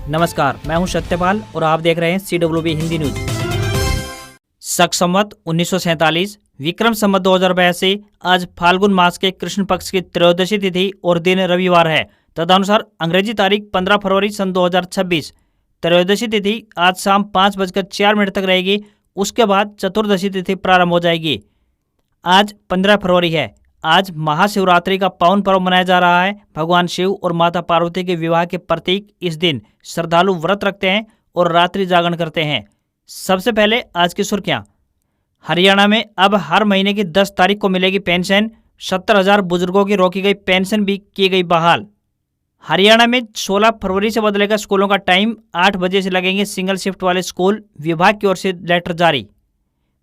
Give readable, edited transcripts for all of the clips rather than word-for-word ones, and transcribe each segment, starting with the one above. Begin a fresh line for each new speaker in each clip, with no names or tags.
नमस्कार, मैं हूं सत्यपाल और आप देख रहे हैं CWB हिंदी न्यूज। शक संवत 1947 विक्रम संवत 2082 आज फाल्गुन मास के कृष्ण पक्ष की त्रयोदशी तिथि और दिन रविवार है। तदनुसार अंग्रेजी तारीख 15 फरवरी सन 2026। त्रयोदशी तिथि आज शाम 5:04 तक रहेगी। उसके बाद चतुर्दशी तिथि प्रारंभ हो जाएगी। आज 15 फरवरी है। आज महाशिवरात्रि का पावन पर्व मनाया जा रहा है। भगवान शिव और माता पार्वती के विवाह के प्रतीक इस दिन श्रद्धालु व्रत रखते हैं और रात्रि जागरण करते हैं। सबसे पहले आज की सुर्खियां। हरियाणा में अब हर महीने की 10 तारीख को मिलेगी पेंशन। 70,000 बुजुर्गों की रोकी गई पेंशन भी की गई बहाल। हरियाणा में 16 फरवरी से बदलेगा स्कूलों का टाइम। 8 बजे से लगेंगे सिंगल शिफ्ट वाले स्कूल। विभाग की ओर से लेटर जारी।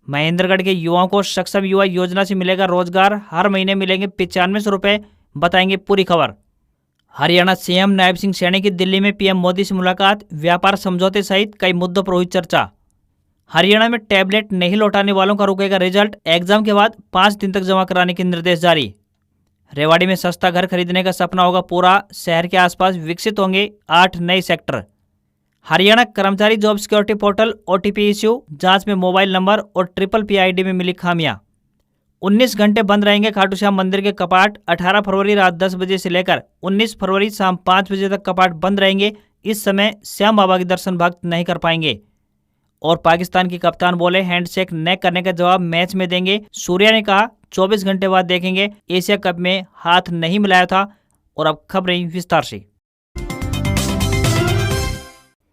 महेंद्रगढ़ के युवाओं को सक्षम युवा योजना से मिलेगा रोजगार। हर महीने मिलेंगे 9500 रुपये, बताएंगे पूरी खबर। हरियाणा सीएम नायब सिंह सैनी की दिल्ली में पीएम मोदी से मुलाकात। व्यापार समझौते सहित कई मुद्दों पर हुई चर्चा। हरियाणा में टैबलेट नहीं लौटाने वालों का रुकेगा रिजल्ट। एग्जाम के बाद 5 दिन तक जमा कराने के निर्देश जारी। रेवाड़ी में सस्ता घर खरीदने का सपना होगा पूरा। शहर के आसपास विकसित होंगे 8 नए सेक्टर। हरियाणा कर्मचारी job security portal OTP issue. जांच में मोबाइल नंबर और PPP में मिली खामियां। 19 घंटे बंद रहेंगे खाटू श्याम मंदिर के कपाट। 18 फरवरी रात 10 बजे से लेकर 19 फरवरी शाम 5 बजे तक कपाट बंद रहेंगे। इस समय श्याम बाबा के दर्शन भक्त नहीं कर पाएंगे। और पाकिस्तान की कप्तान बोले हैंडशेक न करने का जवाब मैच में देंगे। सूर्या ने कहा 24 घंटे बाद देखेंगे। एशिया कप में हाथ नहीं मिलाया था। और अब खबरें विस्तार से।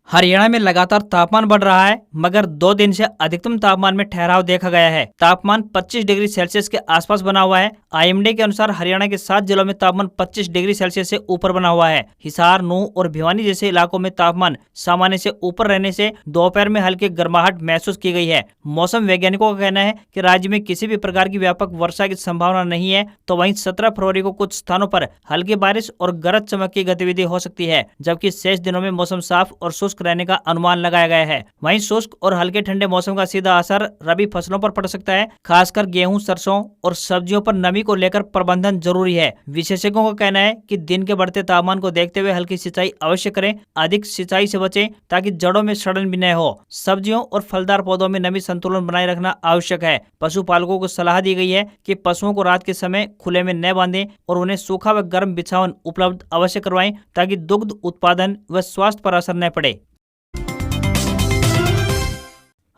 हरियाणा में लगातार तापमान बढ़ रहा है, मगर 2 दिन से अधिकतम तापमान में ठहराव देखा गया है। तापमान 25 डिग्री सेल्सियस के आसपास बना हुआ है। IMD के अनुसार हरियाणा के 7 जिलों में तापमान 25 डिग्री सेल्सियस से ऊपर बना हुआ है। हिसार, नूंह और भिवानी जैसे इलाकों में तापमान सामान्य से ऊपर रहने से दोपहर में हल्की गर्माहट महसूस की गई है। मौसम वैज्ञानिकों का कहना है कि राज्य में किसी भी प्रकार की व्यापक वर्षा की संभावना नहीं है। तो वहीं 17 फरवरी को कुछ स्थानों पर हल्की बारिश और गरज चमक की गतिविधि हो सकती है, जबकि शेष दिनों में मौसम साफ और शुष्क रहने का अनुमान लगाया गया है। वहीं शुष्क और हल्के ठंडे मौसम का सीधा असर रबी फसलों पर पड़ सकता है। खासकर गेहूं, सरसों और सब्जियों पर नमी को लेकर प्रबंधन जरूरी है। विशेषज्ञों का कहना है कि दिन के बढ़ते तापमान को देखते हुए हल्की सिंचाई अवश्य करें। अधिक सिंचाई से बचें ताकि जड़ों में सड़न भी न हो। सब्जियों और फलदार पौधों में नमी संतुलन बनाए रखना आवश्यक है। पशुपालकों को सलाह दी गई है कि पशुओं को रात के समय खुले में न बांधें और उन्हें सूखा व गर्म बिछावन उपलब्ध अवश्य करवाएं ताकि दुग्ध उत्पादन व स्वास्थ्य पर असर न पड़े।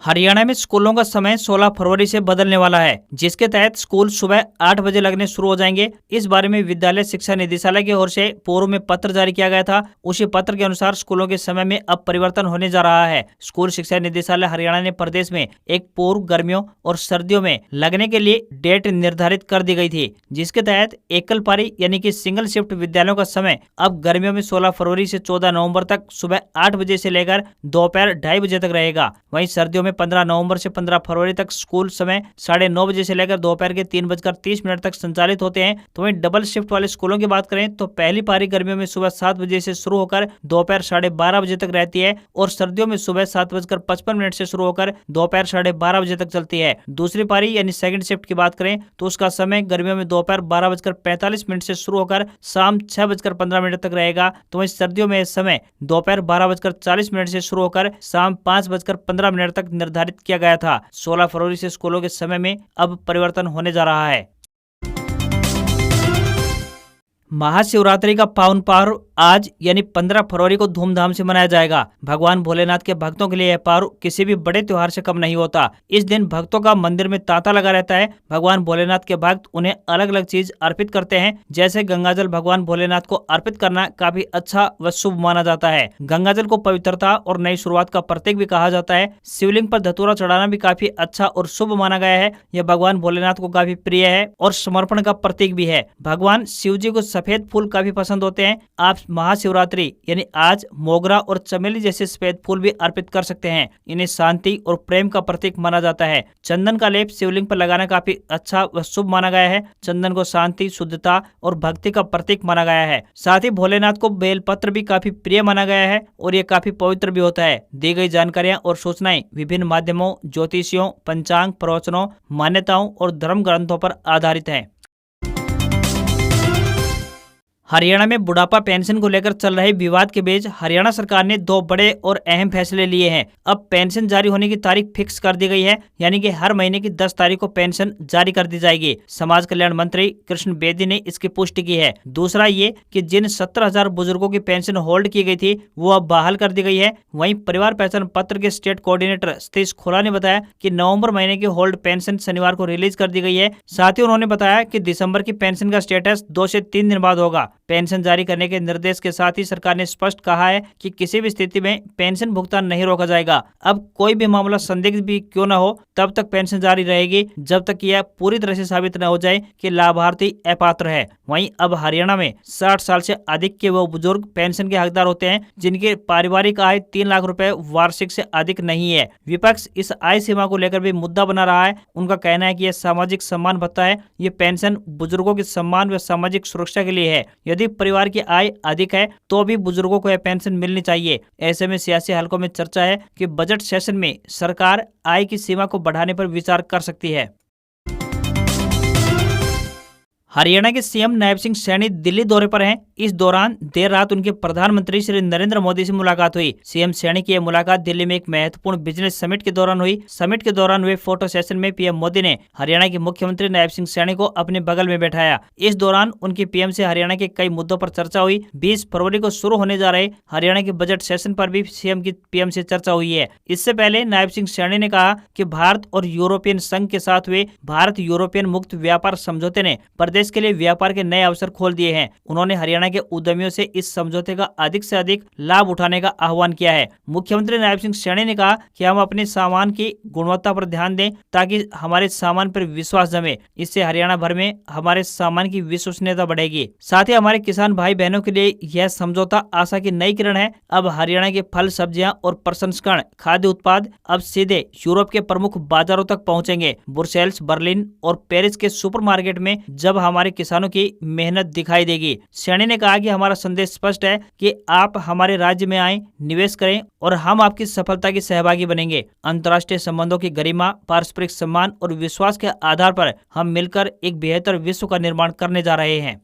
हरियाणा में स्कूलों का समय 16 फरवरी से बदलने वाला है, जिसके तहत स्कूल सुबह 8 बजे लगने शुरू हो जाएंगे। इस बारे में विद्यालय शिक्षा निदेशालय की ओर से पूर्व में पत्र जारी किया गया था। उसी पत्र के अनुसार स्कूलों के समय में अब परिवर्तन होने जा रहा है। स्कूल शिक्षा निदेशालय हरियाणा ने प्रदेश में एक पूर्व गर्मियों और सर्दियों में लगने के लिए डेट निर्धारित कर दी गई थी, जिसके तहत एकल पारी यानी कि सिंगल शिफ्ट विद्यालयों का समय अब गर्मियों में 16 फरवरी से 14 नवंबर तक सुबह 8 बजे से लेकर दोपहर 2:30 बजे तक रहेगा। वहीं सर्दियों में 15 नवंबर से 15 फरवरी तक स्कूल समय 9:30 बजे से लेकर दोपहर के 3:30 तक संचालित होते हैं। तो वहीं डबल शिफ्ट वाले स्कूलों की बात करें तो पहली पारी गर्मियों में सुबह 7 बजे से शुरू होकर दोपहर 12:30 बजे तक रहती है और सर्दियों में सुबह 7:55 से शुरू होकर दोपहर 12:30 बजे तक चलती है। दूसरी पारी यानी सेकंड शिफ्ट की बात करें तो उसका समय गर्मियों में दोपहर 12:45 से शुरू होकर शाम 6:15 तक रहेगा। तो वहीं सर्दियों में इस समय दोपहर 12:40 से शुरू होकर शाम 5:15 तक निर्धारित किया गया था। 16 फरवरी से स्कूलों के समय में अब परिवर्तन होने जा रहा है। महाशिवरात्रि का पावन पर्व आज यानी 15 फरवरी को धूमधाम से मनाया जाएगा। भगवान भोलेनाथ के भक्तों के लिए यह पर्व किसी भी बड़े त्योहार से कम नहीं होता। इस दिन भक्तों का मंदिर में तांता लगा रहता है। भगवान भोलेनाथ के भक्त उन्हें अलग अलग चीज अर्पित करते हैं। जैसे गंगाजल भगवान भोलेनाथ को अर्पित करना काफी अच्छा व शुभ माना जाता है। गंगाजल को पवित्रता और नई शुरुआत का प्रतीक भी कहा जाता है। शिवलिंग पर धतूरा चढ़ाना भी काफी अच्छा और शुभ माना गया है। यह भगवान भोलेनाथ को काफी प्रिय है और समर्पण का प्रतीक भी है। भगवान शिव जी को सफेद फूल काफी पसंद होते हैं। आप महाशिवरात्रि यानी आज मोगरा और चमेली जैसे सफेद फूल भी अर्पित कर सकते हैं। इन्हें शांति और प्रेम का प्रतीक माना जाता है। चंदन का लेप शिवलिंग पर लगाना काफी अच्छा व शुभ माना गया है। चंदन को शांति, शुद्धता और भक्ति का प्रतीक माना गया है। साथ ही भोलेनाथ को बेलपत्र भी काफी प्रिय माना गया है और ये काफी पवित्र भी होता है। दी गई जानकारियां और सूचनाएं विभिन्न माध्यमों, ज्योतिषियों, पंचांग, प्रवचनों, मान्यताओं और धर्म ग्रंथों पर आधारित है। हरियाणा में बुढ़ापा पेंशन को लेकर चल रहे विवाद के बीच हरियाणा सरकार ने दो बड़े और अहम फैसले लिए हैं। अब पेंशन जारी होने की तारीख फिक्स कर दी गई है, यानी कि हर महीने की 10 तारीख को पेंशन जारी कर दी जाएगी। समाज कल्याण मंत्री कृष्ण बेदी ने इसकी पुष्टि की है। दूसरा ये कि जिन 17,000 बुजुर्गों की पेंशन होल्ड की गई थी वो अब बहाल कर दी गई है। वहीं परिवार पहचान पत्र के स्टेट कोऑर्डिनेटर सतीश खोला ने बताया कि नवंबर महीने की होल्ड पेंशन शनिवार को रिलीज कर दी गई है। साथ ही उन्होंने बताया कि दिसंबर की पेंशन का स्टेटस 2 से 3 दिन बाद होगा। पेंशन जारी करने के निर्देश के साथ ही सरकार ने स्पष्ट कहा है कि किसी भी स्थिति में पेंशन भुगतान नहीं रोका जाएगा। अब कोई भी मामला संदिग्ध भी क्यों न हो, तब तक पेंशन जारी रहेगी जब तक यह पूरी तरह से साबित न हो जाए कि लाभार्थी अपात्र है। वहीं अब हरियाणा में 60 साल से अधिक के वो बुजुर्ग पेंशन के हकदार होते हैं जिनकी पारिवारिक आय 3 लाख रुपए वार्षिक से अधिक नहीं है। विपक्ष इस आय सीमा को लेकर भी मुद्दा बना रहा है। उनका कहना है कि यह सामाजिक सम्मान भत्ता है। ये पेंशन बुजुर्गों के सम्मान व सामाजिक सुरक्षा के लिए है। यदि परिवार की आय अधिक है तो भी बुजुर्गों को यह पेंशन मिलनी चाहिए। ऐसे में सियासी हलकों में चर्चा है कि बजट सेशन में सरकार आय की सीमा को बढ़ाने पर विचार कर सकती है। हरियाणा के सीएम नायब सिंह सैनी दिल्ली दौरे पर हैं। इस दौरान देर रात उनके प्रधानमंत्री श्री नरेंद्र मोदी से मुलाकात हुई। सीएम सैनी की यह मुलाकात दिल्ली में एक महत्वपूर्ण बिजनेस समिट के दौरान हुई। समिट के दौरान हुए फोटो सेशन में पीएम मोदी ने हरियाणा के मुख्यमंत्री नायब सिंह सैनी को अपने बगल में बैठाया। इस दौरान उनकी पीएम से हरियाणा के कई मुद्दों पर चर्चा हुई। 20 फरवरी को शुरू होने जा रहे हरियाणा के बजट सेशन पर भी सीएम की पीएम से चर्चा हुई है। इससे पहले नायब सिंह सैनी ने कहा कि भारत और यूरोपियन संघ के साथ हुए भारत यूरोपियन मुक्त व्यापार समझौते ने प्रदेश के लिए व्यापार के नए अवसर खोल दिए हैं। उन्होंने हरियाणा के उद्यमियों से इस समझौते का अधिक से अधिक लाभ उठाने का आह्वान किया है। मुख्यमंत्री नायब सिंह सैनी ने कहा कि हम अपने सामान की गुणवत्ता पर ध्यान दें ताकि हमारे सामान पर विश्वास जमे। इससे हरियाणा भर में हमारे सामान की विश्वसनीयता बढ़ेगी। साथ ही हमारे किसान भाई बहनों के लिए यह समझौता आशा की नई किरण है। अब हरियाणा के फल, सब्जियां और प्रसंस्करण खाद्य उत्पाद अब सीधे यूरोप के प्रमुख बाजारों तक पहुंचेंगे। ब्रुसेल्स, बर्लिन और पेरिस के सुपरमार्केट में जब हमारे किसानों की मेहनत दिखाई देगी। सैनी ने कहा कि हमारा संदेश स्पष्ट है कि आप हमारे राज्य में आएं, निवेश करें और हम आपकी सफलता के सहभागी बनेंगे। अंतर्राष्ट्रीय संबंधों की गरिमा, पारस्परिक सम्मान और विश्वास के आधार पर हम मिलकर एक बेहतर विश्व का निर्माण करने जा रहे हैं।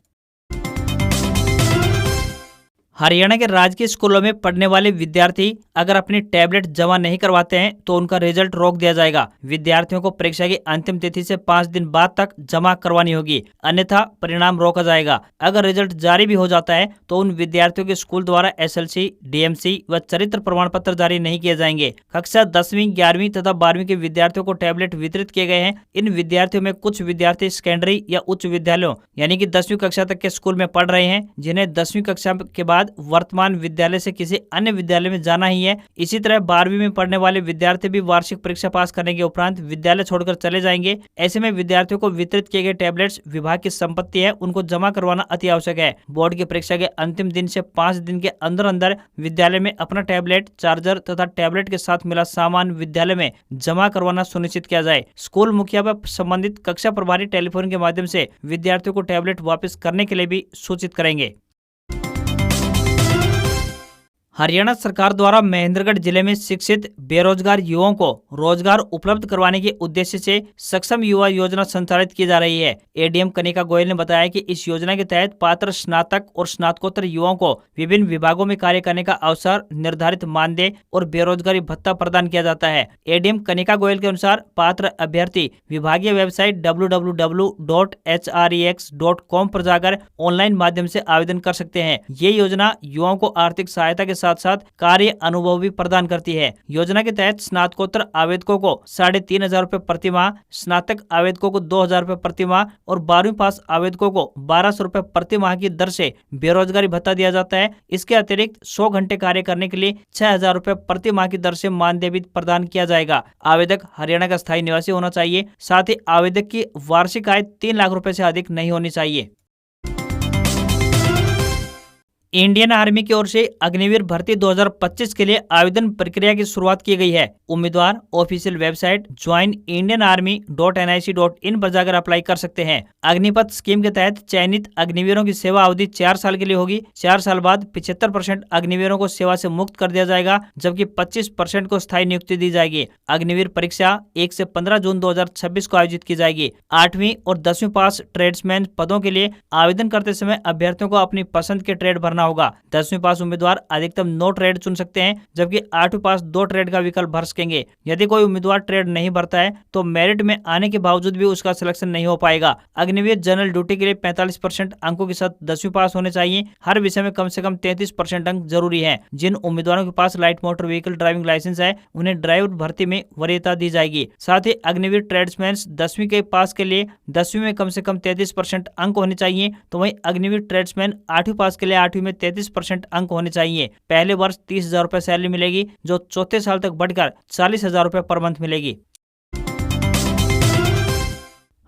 हरियाणा के राजकीय स्कूलों में पढ़ने वाले विद्यार्थी अगर अपनी टैबलेट जमा नहीं करवाते हैं तो उनका रिजल्ट रोक दिया जाएगा। विद्यार्थियों को परीक्षा की अंतिम तिथि से 5 दिन बाद तक जमा करवानी होगी, अन्यथा परिणाम रोका जाएगा। अगर रिजल्ट जारी भी हो जाता है तो उन विद्यार्थियों के स्कूल द्वारा SLC, DMC व चरित्र प्रमाण पत्र जारी नहीं किए जाएंगे। कक्षा 10वीं, 11वीं तथा 12वीं के विद्यार्थियों को टैबलेट वितरित किए गए हैं। इन विद्यार्थियों में कुछ विद्यार्थी सेकेंडरी या उच्च विद्यालयों यानी कि 10वीं कक्षा तक के स्कूल में पढ़ रहे हैं, जिन्हें 10वीं कक्षा के बाद वर्तमान विद्यालय से किसी अन्य विद्यालय में जाना ही है। इसी तरह 12वीं में पढ़ने वाले विद्यार्थी भी वार्षिक परीक्षा पास करने के उपरांत विद्यालय छोड़कर चले जाएंगे। ऐसे में विद्यार्थियों को वितरित किए गए टैबलेट्स विभाग की संपत्ति है, उनको जमा करवाना अति आवश्यक है। बोर्ड की परीक्षा के अंतिम दिन से 5 दिन के अंदर अंदर विद्यालय में अपना टैबलेट, चार्जर तथा टैबलेट के साथ मिला सामान विद्यालय में जमा करवाना सुनिश्चित किया जाए। स्कूल मुखिया व संबंधित कक्षा प्रभारी टेलीफोन के माध्यम से विद्यार्थियों को टैबलेट वापस करने के लिए भी सूचित करेंगे। हरियाणा सरकार द्वारा महेंद्रगढ़ जिले में शिक्षित बेरोजगार युवाओं को रोजगार उपलब्ध करवाने के उद्देश्य से सक्षम युवा योजना संचालित की जा रही है। ADM कनिका गोयल ने बताया कि इस योजना के तहत पात्र स्नातक और स्नातकोत्तर युवाओं को विभिन्न विभागों में कार्य करने का अवसर, निर्धारित मानदेय और बेरोजगारी भत्ता प्रदान किया जाता है। ADM कनिका गोयल के अनुसार पात्र अभ्यर्थी विभागीय वेबसाइट www.hrex.com पर जाकर ऑनलाइन माध्यम से आवेदन कर सकते हैं। ये योजना युवाओं को आर्थिक सहायता के साथ साथ कार्य अनुभव भी प्रदान करती है। योजना के तहत स्नातकोत्तर आवेदकों को 3,500 रुपए प्रति माह, स्नातक आवेदकों को 2,000 रुपए प्रति माह और 12वीं पास आवेदकों को 1,200 रुपए प्रति माह की दर से बेरोजगारी भत्ता दिया जाता है। इसके अतिरिक्त 100 घंटे कार्य करने के लिए 6,000 रुपए प्रति माह की दर से मानदेय भी प्रदान किया जाएगा। आवेदक हरियाणा का स्थायी निवासी होना चाहिए। साथ ही आवेदक की वार्षिक आय 3 लाख रुपए से अधिक नहीं होनी चाहिए। इंडियन आर्मी की ओर से अग्निवीर भर्ती 2025 के लिए आवेदन प्रक्रिया की शुरुआत की गई है। उम्मीदवार ऑफिशियल वेबसाइट joinIndianArmy.nic.in पर जाकर अप्लाई कर सकते हैं। अग्निपथ स्कीम के तहत चयनित अग्निवीरों की सेवा अवधि 4 साल के लिए होगी। 4 साल बाद 75% अग्निवीरों को सेवा से मुक्त कर दिया जाएगा, जबकि 25% को स्थायी नियुक्ति दी जाएगी। अग्निवीर परीक्षा 1 से 15 जून 2026 को आयोजित की जाएगी। 8वीं और 10वीं पास ट्रेड्समैन पदों के लिए आवेदन करते समय अभ्यर्थियों को अपनी पसंद के ट्रेड भरना होगा। 10वीं पास उम्मीदवार अधिकतम 9 ट्रेड चुन सकते हैं, जबकि 8वीं पास 2 ट्रेड का विकल्प भर सकेंगे। यदि कोई उम्मीदवार ट्रेड नहीं भरता है तो मेरिट में आने के बावजूद भी उसका सिलेक्शन नहीं हो पाएगा। अग्निवीर जनरल ड्यूटी के लिए 45% अंकों के साथ 10वीं पास होने चाहिए। हर विषय में कम से कम 33% अंक जरूरी है। जिन उम्मीदवारों के पास light motor vehicle driving licence है, उन्हें ड्राइवर भर्ती में वरीयता दी जाएगी। साथ ही अग्निवीर ट्रेड्समैन 10वीं के पास के लिए 10वीं में कम से कम 33% अंक होने चाहिए। तो वहीं अग्निवीर ट्रेड्समैन 8वीं पास के लिए 8वीं में 33% अंक होने चाहिए। पहले वर्ष 30,000 रुपए सैलरी मिलेगी, जो चौथे साल तक बढ़कर 40,000 रुपए पर मंथ मिलेगी।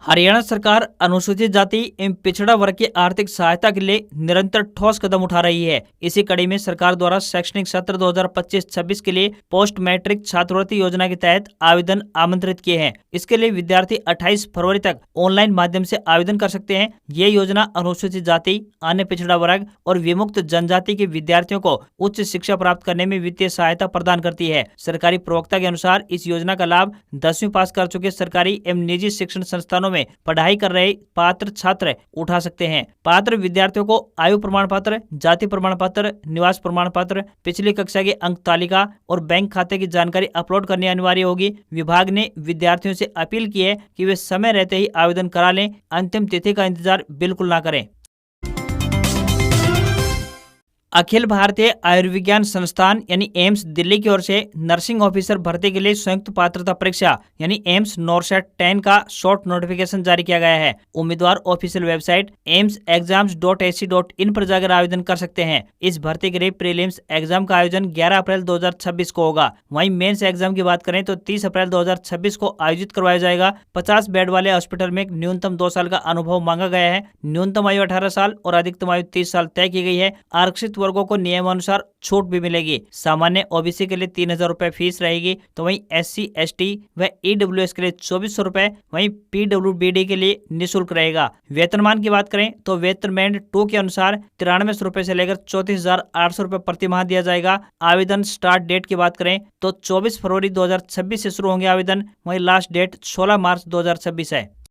हरियाणा सरकार अनुसूचित जाति एवं पिछड़ा वर्ग की आर्थिक सहायता के लिए निरंतर ठोस कदम उठा रही है। इसी कड़ी में सरकार द्वारा शैक्षणिक सत्र 2025-26 के लिए पोस्ट मैट्रिक छात्रवृत्ति योजना के तहत आवेदन आमंत्रित किए हैं। इसके लिए विद्यार्थी 28 फरवरी तक ऑनलाइन माध्यम से आवेदन कर सकते हैं। ये योजना अनुसूचित जाति, अन्य पिछड़ा वर्ग और विमुक्त जनजाति के विद्यार्थियों को उच्च शिक्षा प्राप्त करने में वित्तीय सहायता प्रदान करती है। सरकारी प्रवक्ता के अनुसार इस योजना का लाभ 10वीं पास कर चुके सरकारी एवं निजी शिक्षण संस्थानों में पढ़ाई कर रहे पात्र छात्र उठा सकते हैं। पात्र विद्यार्थियों को आयु प्रमाण पत्र, जाति प्रमाण पत्र, निवास प्रमाण पत्र, पिछली कक्षा की अंक तालिका और बैंक खाते की जानकारी अपलोड करनी अनिवार्य होगी। विभाग ने विद्यार्थियों से अपील की है कि वे समय रहते ही आवेदन करा लें, अंतिम तिथि का इंतजार बिल्कुल ना करें। अखिल भारतीय आयुर्विज्ञान संस्थान यानी एम्स दिल्ली की ओर से नर्सिंग ऑफिसर भर्ती के लिए संयुक्त पात्रता परीक्षा यानी एम्स नॉरसेट 10 का शॉर्ट नोटिफिकेशन जारी किया गया है। उम्मीदवार ऑफिशियल वेबसाइट AIMSexams.ac.in पर जाकर आवेदन कर सकते हैं। इस भर्ती के लिए प्रीलिम्स एग्जाम का आयोजन 11 अप्रैल 2026 को होगा। वहीं मेंस एग्जाम की बात करें तो 30 अप्रैल 2026 को आयोजित करवाया जाएगा। 50 बेड वाले हॉस्पिटल में न्यूनतम 2 साल का अनुभव मांगा गया है। न्यूनतम आयु 18 साल और अधिकतम आयु 30 साल तय की गई है। आरक्षित वर्गों को नियमानुसार छूट भी मिलेगी। सामान्य ओबीसी के लिए 3,000 रुपए फीस रहेगी, तो वहीं SC, ST व EWS के लिए 2,400 रुपए, वहीं PWBD के लिए निःशुल्क रहेगा। वेतनमान की बात करें तो वेतन बैंड 2 के अनुसार 9300 रुपए से लेकर 34,800 रुपए प्रति माह दिया जाएगा। आवेदन स्टार्ट डेट की बात करें तो 24 फरवरी 2026 से शुरू होंगे आवेदन, वहीं लास्ट डेट 16 मार्च 2026 है।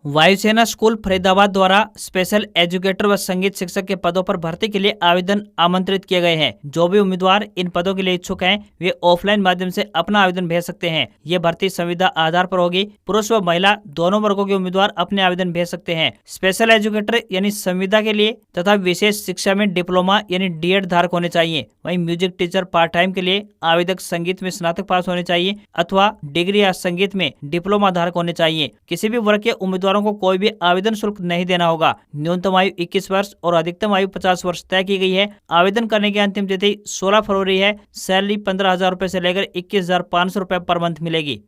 वायुसेना स्कूल फरीदाबाद द्वारा स्पेशल एजुकेटर व संगीत शिक्षक के पदों पर भर्ती के लिए आवेदन आमंत्रित किए गए हैं। जो भी उम्मीदवार इन पदों के लिए इच्छुक हैं, वे ऑफलाइन माध्यम से अपना आवेदन भेज सकते हैं। ये भर्ती संविदा आधार पर होगी। पुरुष व महिला दोनों वर्गों के उम्मीदवार अपने आवेदन भेज सकते हैं। स्पेशल एजुकेटर यानी संविदा के लिए तथा विशेष शिक्षा में डिप्लोमा यानी DED धारक होने चाहिए। वहीं म्यूजिक टीचर पार्ट टाइम के लिए आवेदक संगीत में स्नातक पास होने चाहिए अथवा डिग्री या संगीत में डिप्लोमा धारक होने चाहिए। किसी भी वर्ग के उम्मीदवार को कोई भी आवेदन शुल्क नहीं देना होगा। न्यूनतम आयु 21 वर्ष और अधिकतम आयु 50 वर्ष तय की गई है। आवेदन करने की अंतिम तिथि 16 फरवरी है। सैलरी 15,000 रुपए से लेकर 21,500 रुपए पर मंथ मिलेगी।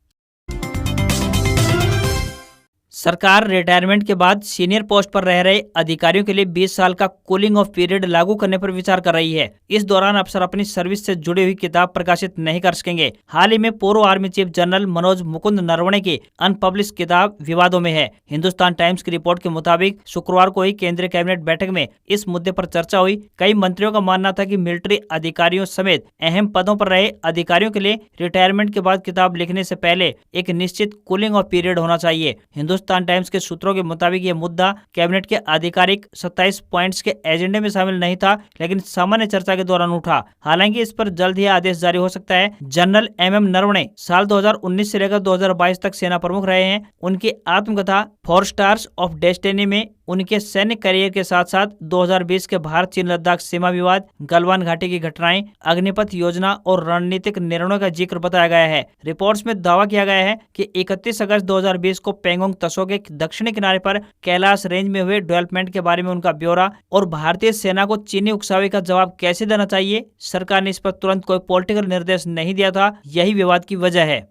सरकार रिटायरमेंट के बाद सीनियर पोस्ट पर रह रहे अधिकारियों के लिए 20 साल का कूलिंग ऑफ पीरियड लागू करने पर विचार कर रही है। इस दौरान अफसर अपनी सर्विस से जुड़ी हुई किताब प्रकाशित नहीं कर सकेंगे। हाल ही में पूर्व army chief general Manoj Mukund Naravane की अनपब्लिश किताब विवादों में है। हिंदुस्तान टाइम्स की रिपोर्ट के मुताबिक शुक्रवार को ही केंद्रीय कैबिनेट बैठक में इस मुद्दे पर चर्चा हुई। कई मंत्रियों का मानना था कि मिलिट्री अधिकारियों समेत अहम पदों पर रहे अधिकारियों के लिए रिटायरमेंट के बाद किताब लिखने से पहले एक निश्चित कूलिंग ऑफ पीरियड होना चाहिए। हिंदुस्तान टाइम्स के सूत्रों के मुताबिक ये मुद्दा कैबिनेट के आधिकारिक 27 पॉइंट्स के एजेंडे में शामिल नहीं था, लेकिन सामान्य चर्चा के दौरान उठा। हालांकि इस पर जल्द ही आदेश जारी हो सकता है। जनरल MM नरवणे साल 2019 से लेकर 2022 तक सेना प्रमुख रहे हैं। उनकी आत्मकथा 4 स्टार्स ऑफ डेस्टिनी में उनके सैन्य करियर के साथ साथ 2020 के भारत चीन लद्दाख सीमा विवाद, गलवान घाटी की घटनाएं, अग्निपथ योजना और रणनीतिक निर्णयों का जिक्र बताया गया है। रिपोर्ट्स में दावा किया गया है कि 31 अगस्त 2020 को पेंगोंग त्सो के दक्षिणी किनारे पर कैलाश रेंज में हुए डेवलपमेंट के बारे में उनका ब्यौरा और भारतीय सेना को चीनी उकसावे का जवाब कैसे देना चाहिए, सरकार ने इस पर तुरंत कोई पॉलिटिकल निर्देश नहीं दिया था। यही विवाद की वजह है।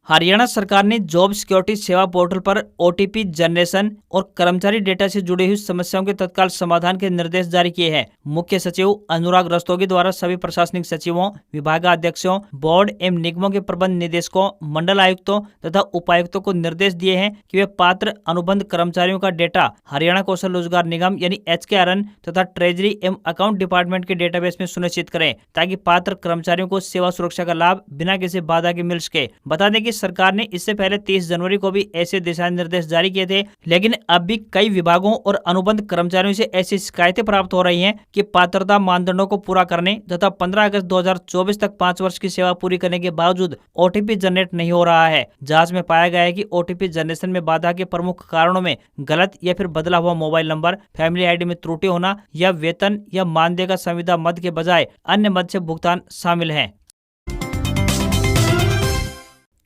हरियाणा सरकार ने जॉब सिक्योरिटी सेवा पोर्टल पर ओटीपी जनरेशन और कर्मचारी डेटा से जुड़ी हुई समस्याओं के तत्काल समाधान के निर्देश जारी किए हैं। मुख्य सचिव अनुराग रस्तोगी द्वारा सभी प्रशासनिक सचिवों, विभागाध्यक्षों, बोर्ड एवं निगमों के प्रबंध निदेशकों, मंडल आयुक्तों तथा उपायुक्तों को निर्देश दिए हैं कि वे पात्र अनुबंध कर्मचारियों का डेटा हरियाणा कौशल रोजगार निगम यानी HKRN तथा ट्रेजरी एवं अकाउंट डिपार्टमेंट के डेटाबेस में सुनिश्चित करें, ताकि पात्र कर्मचारियों को सेवा सुरक्षा का लाभ बिना किसी बाधा के मिल सके। बता दें कि सरकार ने इससे पहले 30 जनवरी को भी ऐसे दिशा निर्देश जारी किए थे, लेकिन अब भी कई विभागों और अनुबंध कर्मचारियों से ऐसी शिकायतें प्राप्त हो रही हैं कि पात्रता मानदंडों को पूरा करने तथा 15 अगस्त 2024 तक 5 वर्ष की सेवा पूरी करने के बावजूद ओटीपी जनरेट नहीं हो रहा है। जांच में पाया गया है कि ओटीपी जनरेशन में बाधा के प्रमुख कारणों में गलत या फिर बदला हुआ मोबाइल नंबर, फैमिली आईडी में त्रुटि होना या वेतन या मानदेय का संविदा मद के बजाय अन्य मद से भुगतान शामिल है।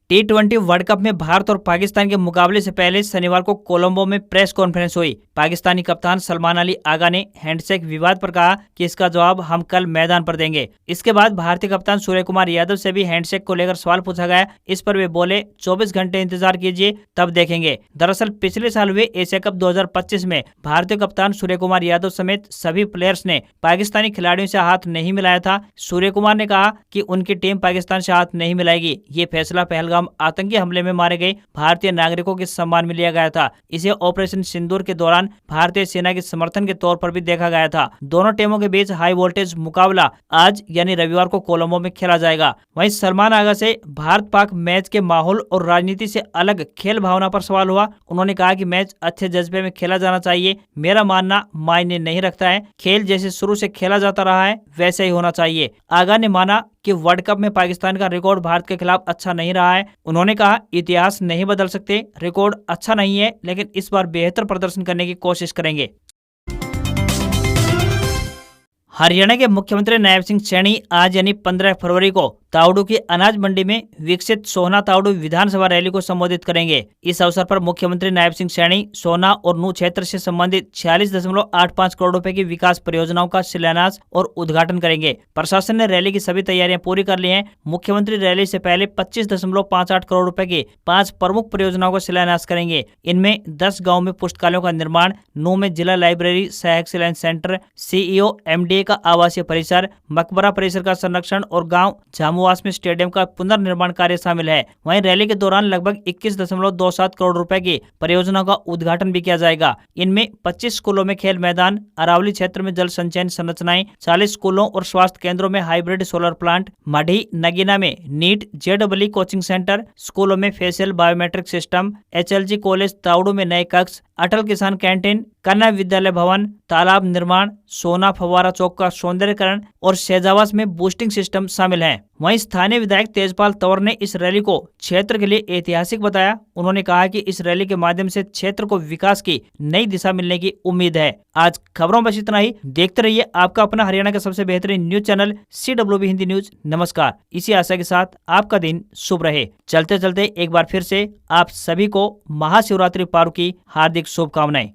T20 वर्ल्ड कप में भारत और पाकिस्तान के मुकाबले से पहले शनिवार को कोलंबो में प्रेस कॉन्फ्रेंस हुई। पाकिस्तानी कप्तान सलमान अली आगा ने हैंडशेक विवाद पर कहा कि इसका जवाब हम कल मैदान पर देंगे। इसके बाद भारतीय कप्तान सूर्य कुमार यादव से भी हैंडशेक को लेकर सवाल पूछा गया। इस पर वे बोले, 24 घंटे इंतजार कीजिए, तब देखेंगे। दरअसल पिछले साल हुए एशिया कप 2025 में भारतीय कप्तान सूर्य कुमार यादव समेत सभी प्लेयर्स ने पाकिस्तानी खिलाड़ियों से हाथ नहीं मिलाया था। सूर्य कुमार ने कहा कि उनकी टीम पाकिस्तान से हाथ नहीं मिलाएगी। ये फैसला पहलगाम आतंकी हमले में मारे गए भारतीय नागरिकों के सम्मान में लिया गया था। इसे ऑपरेशन सिंदूर के दौरान भारतीय सेना के समर्थन के तौर पर भी देखा गया था। दोनों टीमों के बीच हाई वोल्टेज मुकाबला आज यानी रविवार को कोलंबो में खेला जाएगा। वहीं सलमान आगा से भारत पाक मैच के माहौल और राजनीति से अलग खेल भावना पर सवाल हुआ। उन्होंने कहा कि मैच अच्छे जज्बे में खेला जाना चाहिए। मेरा मानना मायने नहीं रखता है। खेल जैसे शुरू से खेला जाता रहा है वैसे ही होना चाहिए। आगा ने माना कि वर्ल्ड कप में पाकिस्तान का रिकॉर्ड भारत के खिलाफ अच्छा नहीं रहा है। उन्होंने कहा, इतिहास नहीं बदल सकते, रिकॉर्ड अच्छा नहीं है, लेकिन इस बार बेहतर प्रदर्शन करने की कोशिश करेंगे। हरियाणा के मुख्यमंत्री नायब सिंह सैनी आज यानी 15 फरवरी को तावड़ू की अनाज मंडी में विकसित सोहना तावड़ू विधानसभा रैली को संबोधित करेंगे। इस अवसर पर मुख्यमंत्री नायब सिंह सैनी सोहना और नूह क्षेत्र से संबंधित 46.85 करोड़ रुपए की विकास परियोजनाओं का शिलान्यास और उद्घाटन करेंगे। प्रशासन ने रैली की सभी तैयारियां पूरी कर ली हैं। मुख्यमंत्री रैली से पहले 25.58 करोड़ रुपए की 5 प्रमुख परियोजनाओं का शिलान्यास करेंगे। इनमें 10 गाँव में पुस्तकालयों का निर्माण, नूह में जिला लाइब्रेरी सह एक्सीलेंस सेंटर, CEO MDA का आवासीय परिसर, मकबरा परिसर का संरक्षण और गांव जामुवास में स्टेडियम का पुनर्निर्माण कार्य शामिल है। वहीं रैली के दौरान लगभग 21.27 करोड़ रुपए की परियोजनाओं का उद्घाटन भी किया जाएगा। इनमें 25 स्कूलों में खेल मैदान, अरावली क्षेत्र में जल संचयन संरचनाएं, 40 स्कूलों और स्वास्थ्य केंद्रों में हाइब्रिड सोलर प्लांट, मढ़ी नगीना में नीट JEE कोचिंग सेंटर, स्कूलों में facial biometric system, HLG college Tauru में नए कक्ष, अटल किसान कैंटीन, कन्या विद्यालय भवन, तालाब निर्माण, सोना फव्वारा चौक का सौंदर्यकरण और शहजावास में बूस्टिंग सिस्टम शामिल हैं। वहीं स्थानीय विधायक तेजपाल तंवर ने इस रैली को क्षेत्र के लिए ऐतिहासिक बताया। उन्होंने कहा कि इस रैली के माध्यम से क्षेत्र को विकास की नई दिशा मिलने की उम्मीद है। आज खबरों में बस इतना ही। देखते रहिए आपका अपना हरियाणा का सबसे बेहतरीन news channel CWB Hindi news. नमस्कार। इसी आशा के साथ आपका दिन शुभ रहे। चलते चलते एक बार फिर से आप सभी को महाशिवरात्रि पर्व की हार्दिक शुभकामनाएं।